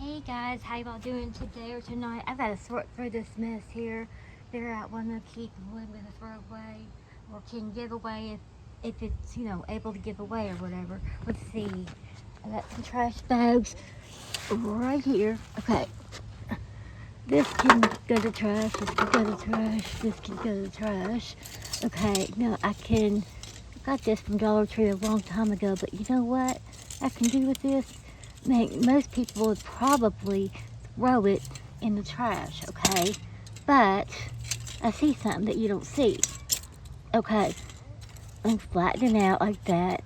Hey guys, how y'all doing today or tonight? I've got to sort through this mess here. Figure out what I'm gonna keep and what I'm gonna throw away or can give away if it's able to give away or whatever. Let's see. I got some trash bags right here. Okay. This can go to trash, this can go to trash, this can go to trash. Okay, now I got this from Dollar Tree a long time ago, but you know what I can do with this? Most people would probably throw it in the trash, okay? But I see something that you don't see. Okay, I'm flattening it out like that.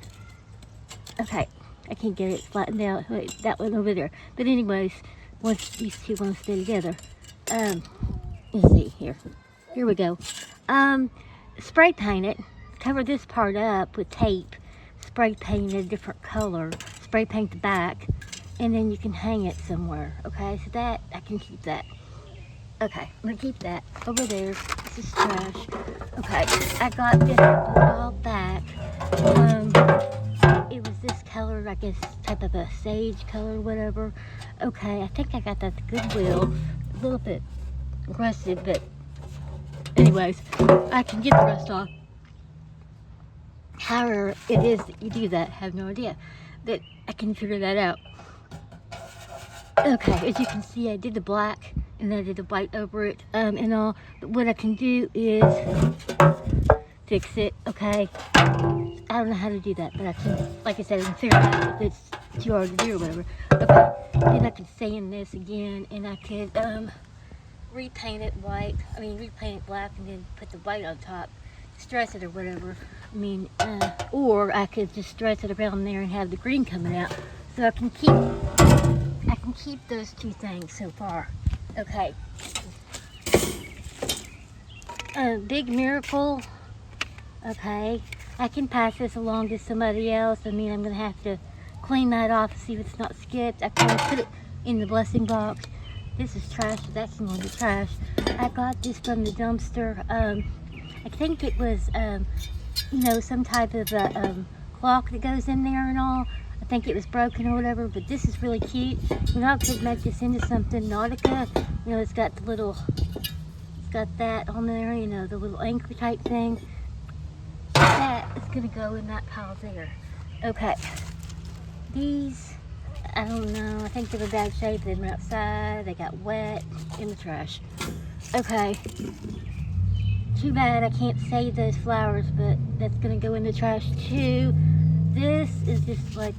Okay, I can't get it flattened out. Wait, that one over there. But anyways, once these two want to stay together, let's see here. Here we go. Spray paint it. Cover this part up with tape. Spray paint a different color. Spray paint the back, and then you can hang it somewhere. Okay, so that I can keep that. Okay, I'm gonna keep that over there. This is trash. Okay, I got this a while back. It was this color, I guess, type of a sage color, whatever. Okay, I think I got that at the Goodwill. A little bit rusted, but anyways, I can get the rest off. However it is that you do that, I have no idea. But I can figure that out. Okay, as you can see, I did the black and then I did the white over it and all. But what I can do is fix it, okay? I don't know how to do that, but I can, like I said, I can figure it out if it's too hard to do or whatever. Okay, then I can sand this again and I could repaint it white. Repaint it black and then put the white on top. Stress it or whatever. Or I could just stress it around there and have the green coming out. So I can keep those two things so far. Okay. Big Miracle. Okay. I can pass this along to somebody else. I'm gonna have to clean that off and see if it's not skipped. I can put it in the blessing box. This is trash, so that can go in the trash. I got this from the dumpster. I think it was, some type of clock that goes in there and all. I think it was broken or whatever, but this is really cute. I could make this into something Nautica. It's got that on there, the little anchor type thing. That is gonna go in that pile there. Okay. These, I don't know, I think they're in bad shape. They were outside, they got wet, in the trash. Okay. Too bad I can't save those flowers, but that's gonna go in the trash too. This is just like,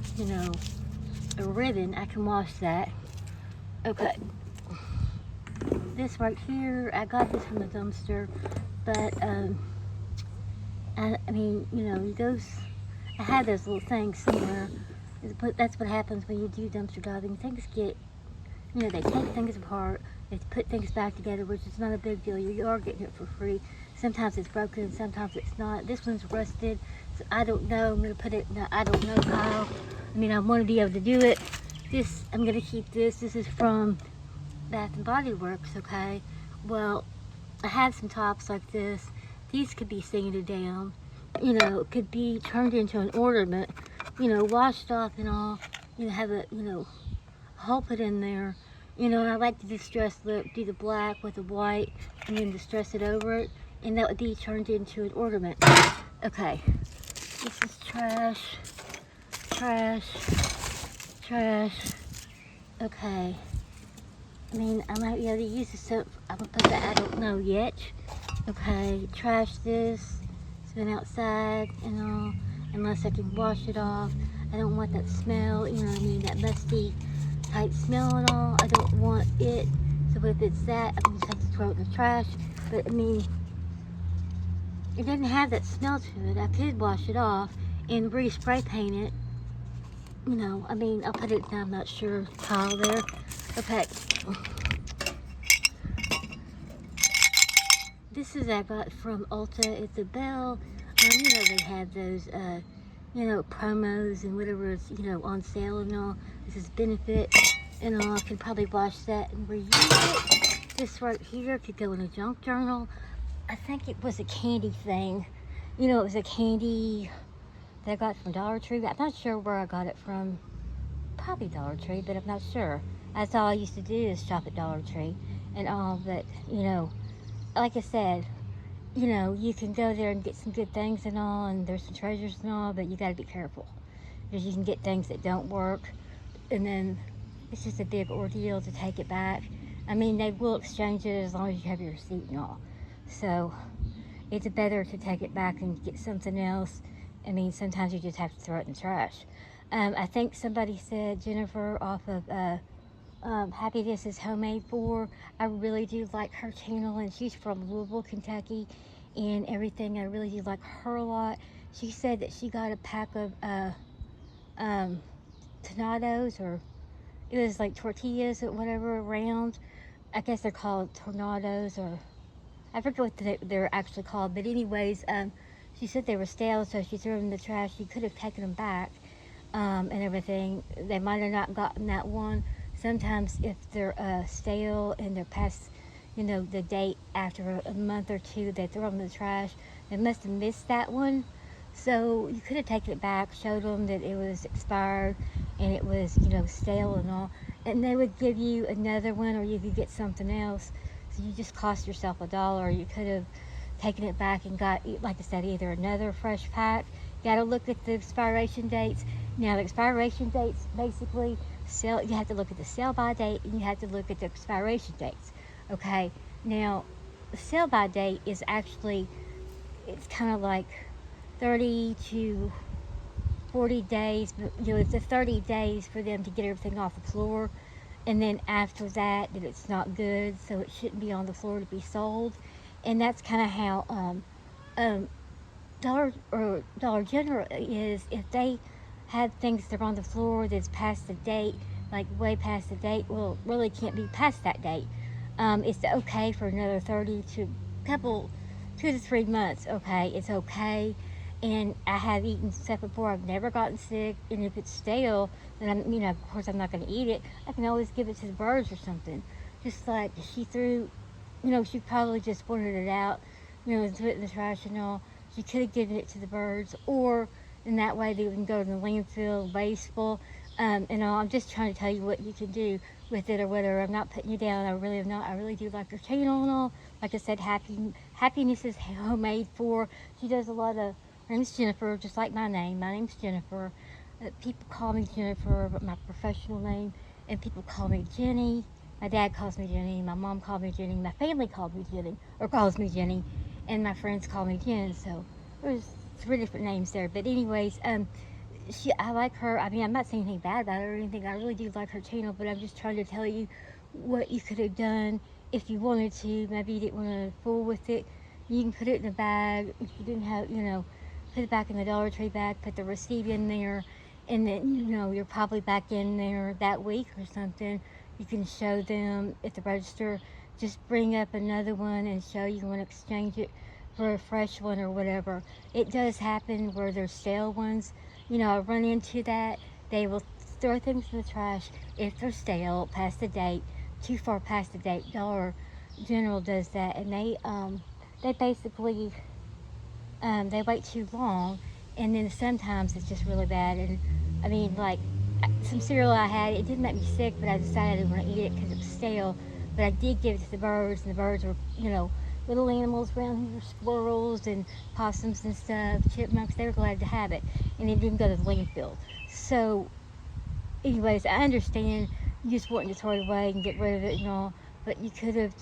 a ribbon. I can wash that. Okay. This right here, I got this from the dumpster, but I had those little things somewhere. That's what happens when you do dumpster diving. Things get, they take things apart, they put things back together, which is not a big deal. You are getting it for free. Sometimes it's broken, sometimes it's not. This one's rusted, so I don't know. I'm gonna put it in the I don't know pile. I want to be able to do it. I'm gonna keep this. This is from Bath and Body Works, okay? Well, I have some tops like this. These could be sanded down. It could be turned into an ornament. Washed off and all. Have a, hole put in there. And I like to distress do the black with the white and then distress it over it. And that would be turned into an ornament. Okay. This is trash. Trash. Trash. Okay. I might be able to use this, so I'm gonna put that, I don't know yet. Okay, trash this. It's been outside and all. Unless I can wash it off. I don't want that smell, that musty type smell and all. I don't want it. So if it's that, I'm just have to throw it in the trash. But it doesn't have that smell to it. I could wash it off and re-spray paint it. I'll put it down, I'm not sure, pile there. Okay. This is I got from Ulta. It's a bell. They have those, promos and whatever is, on sale and all. This is benefit and all. I could probably wash that and reuse it. This right here could go in a junk journal. I think it was a candy thing. It was a candy that I got from Dollar Tree. I'm not sure where I got it from. probably Dollar Tree, but I'm not sure. That's all I used to do is shop at Dollar Tree and all. But like I said, you can go there and get some good things and all, and there's some treasures and all, but you got to be careful because you can get things that don't work, and then it's just a big ordeal to take it back. I mean, they will exchange it as long as you have your receipt and all. So it's better to take it back and get something else. I mean, sometimes you just have to throw it in the trash. I think somebody said, Jennifer off of Happiness is Homemade for. I really do like her channel, and she's from Louisville, Kentucky, and everything. I really do like her a lot. She said that she got a pack of tornadoes, or it was like tortillas or whatever, round. I guess they're called tornadoes, or I forget what they're actually called. But anyways, she said they were stale, so she threw them in the trash. She could have taken them back and everything. They might have not gotten that one. Sometimes if they're stale and they're past, the date after a month or two, they throw them in the trash. They must have missed that one. So you could have taken it back, showed them that it was expired and it was, stale and all. And they would give you another one, or you could get something else. So you just cost yourself $1. You could have taken it back and got, like I said, either another fresh pack. You got to look at the expiration dates. Now, the expiration dates basically you have to look at the sell by date, and you have to look at the expiration dates. Okay, now the sell by date is actually, it's kind of like 30 to 40 days, but it's a 30 days for them to get everything off the floor, and then after that it's not good, so it shouldn't be on the floor to be sold. And that's kind of how Dollar General is. If they have things that are on the floor that's past the date, like way past the date, well, it really can't be past that date. It's okay for another 30 to 2 to 3 months. Okay, it's okay. And I have eaten stuff before. I've never gotten sick. And if it's stale, then of course I'm not going to eat it. I can always give it to the birds or something. Just like she threw, she probably just wanted it out, and threw it in the trash and all. She could have given it to the birds, or in that way they wouldn't go to the landfill, wasteful, and all. I'm just trying to tell you what you can do with it or whatever. I'm not putting you down. I really am not. I really do like her channel and all. Like I said, Happiness is Homemade for. She does a lot of. Her name's Jennifer, just like my name. My name's Jennifer. People call me Jennifer, but my professional name, and people call me Jenny. My dad calls me Jenny. My mom called me Jenny. My family called me Jenny, or calls me Jenny, and my friends call me Jen. So there's 3 different names there. But anyways, I like her. I mean, I'm not saying anything bad about her or anything. I really do like her channel, but I'm just trying to tell you what you could have done if you wanted to. Maybe you didn't want to fool with it. You can put it in a bag. If you didn't have, put it back in the Dollar Tree bag, put the receipt in there, and then, you're probably back in there that week or something. You can show them at the register. Just bring up another one and show you want to exchange it for a fresh one or whatever. It does happen where there's stale ones. I run into that. They will throw things in the trash if they're stale, past the date, too far past the date. Dollar General does that, and they basically they wait too long, and then sometimes it's just really bad. And I mean, like some cereal I had, it didn't make me sick, but I decided I didn't want to eat it because it was stale. But I did give it to the birds, and the birds were, little animals around here, squirrels and possums and stuff, chipmunks. They were glad to have it, and it didn't go to the landfill. So, anyways, I understand you just wanting to throw it away and get rid of it and all, but you could have,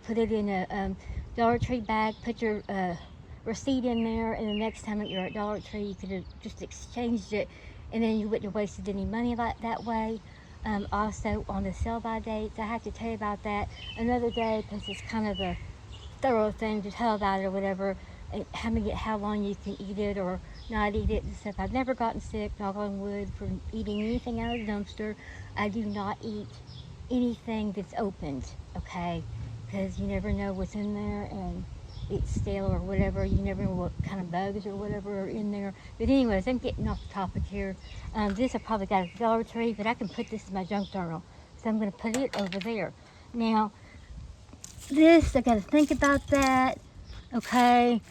put it in a Dollar Tree bag, put your receipt in there, and the next time that you're at Dollar Tree, you could have just exchanged it, and then you wouldn't have wasted any money that way. Also, on the sell-by dates, I have to tell you about that another day because it's kind of a thorough thing to tell about it or whatever, and how long you can eat it or not eat it and stuff. I've never gotten sick, knock on wood, from eating anything out of the dumpster. I do not eat anything that's opened, okay? Because you never know what's in there, and it's stale or whatever. You never know what kind of bugs or whatever are in there. But anyways, I'm getting off the topic here. This I probably got at the Dollar Tree, but I can put this in my junk journal. So I'm going to put it over there. Now, this, I got to think about that. Okay.